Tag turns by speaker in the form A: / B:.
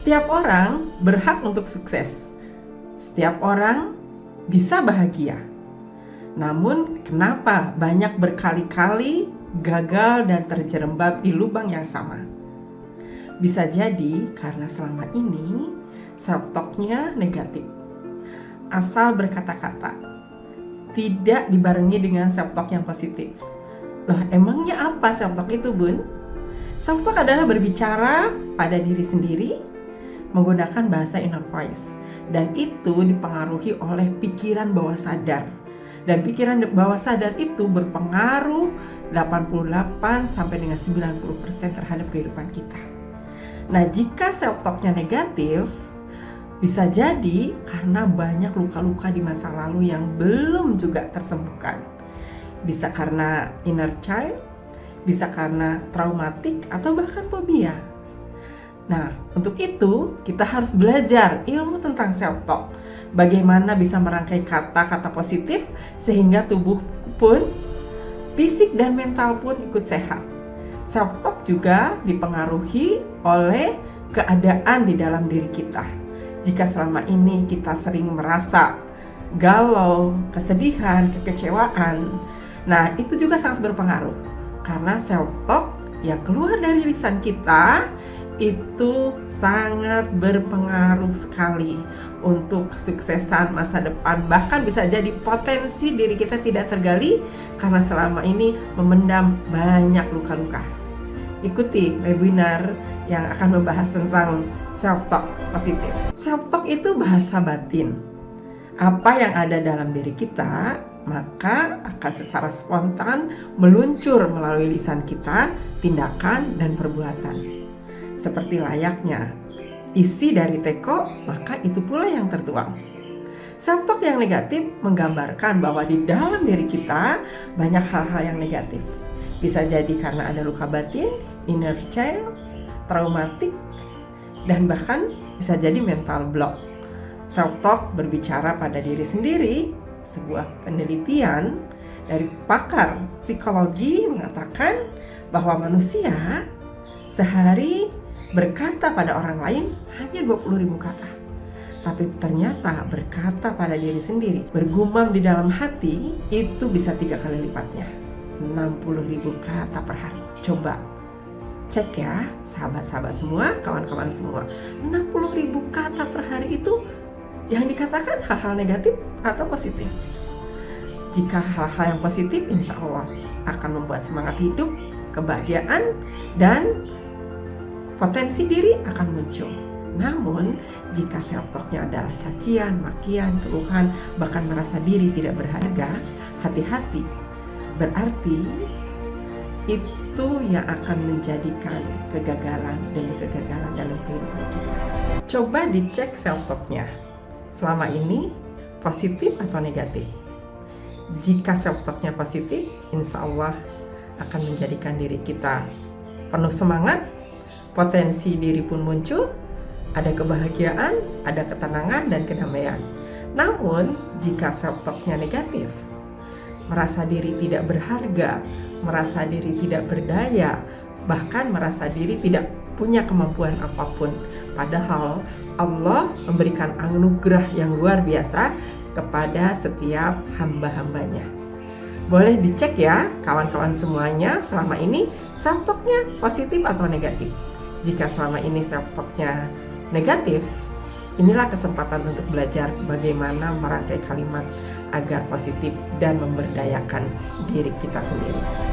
A: Setiap orang berhak untuk sukses. Setiap orang bisa bahagia. Namun, kenapa banyak berkali-kali gagal dan terjerembab di lubang yang sama? Bisa jadi karena selama ini self-talk-nya negatif. Asal berkata-kata, tidak dibarengi dengan self-talk yang positif. Loh, emangnya apa self-talk itu, Bun? Self-talk adalah berbicara pada diri sendiri menggunakan bahasa inner voice, dan itu dipengaruhi oleh pikiran bawah sadar. Dan pikiran bawah sadar itu berpengaruh 88 sampai dengan 90% terhadap kehidupan kita. Nah, jika self-talk-nya negatif, bisa jadi karena banyak luka-luka di masa lalu yang belum juga tersembuhkan. Bisa karena inner child, bisa karena traumatik, atau bahkan fobia. Nah, untuk itu kita harus belajar ilmu tentang self-talk. Bagaimana bisa merangkai kata-kata positif sehingga tubuh pun, fisik dan mental pun ikut sehat. Self-talk juga dipengaruhi oleh keadaan di dalam diri kita. Jika selama ini kita sering merasa galau, kesedihan, kekecewaan, nah itu juga sangat berpengaruh. Karena self-talk yang keluar dari lisan kita itu sangat berpengaruh sekali untuk kesuksesan masa depan. Bahkan bisa jadi potensi diri kita tidak tergali karena selama ini memendam banyak luka-luka. Ikuti webinar yang akan membahas tentang self-talk positif. Self-talk itu bahasa batin. Apa yang ada dalam diri kita, maka akan secara spontan meluncur melalui lisan kita, tindakan dan perbuatan. Seperti layaknya isi dari teko, maka itu pula yang tertuang. Self-talk yang negatif menggambarkan bahwa di dalam diri kita banyak hal-hal yang negatif. Bisa jadi karena ada luka batin, inner child, traumatik, dan bahkan bisa jadi mental block. Self-talk berbicara pada diri sendiri. Sebuah penelitian dari pakar psikologi mengatakan bahwa manusia sehari berkata pada orang lain hanya 20.000 kata. Tapi ternyata berkata pada diri sendiri, bergumam di dalam hati, itu bisa 3 kali lipatnya, 60.000 kata per hari. Coba cek ya, sahabat-sahabat semua, kawan-kawan semua, 60.000 kata per hari itu yang dikatakan hal-hal negatif atau positif. Jika hal-hal yang positif, insya Allah akan membuat semangat hidup, kebahagiaan, dan potensi diri akan muncul. Namun, jika self-talk-nya adalah cacian, makian, keluhan, bahkan merasa diri tidak berharga, hati-hati. Berarti itu yang akan menjadikan kegagalan demi kegagalan dalam kehidupan kita. Coba dicek self-talk-nya. Selama ini positif atau negatif? Jika self-talk-nya positif, insya Allah akan menjadikan diri kita penuh semangat, potensi diri pun muncul, ada kebahagiaan, ada ketenangan dan kedamaian. Namun, jika self-talk-nya negatif, merasa diri tidak berharga, merasa diri tidak berdaya, bahkan merasa diri tidak punya kemampuan apapun. Padahal Allah memberikan anugerah yang luar biasa kepada setiap hamba-hambanya. Boleh dicek ya kawan-kawan semuanya, selama ini self-talk-nya positif atau negatif. Jika selama ini self-talk-nya negatif, inilah kesempatan untuk belajar bagaimana merangkai kalimat agar positif dan memberdayakan diri kita sendiri.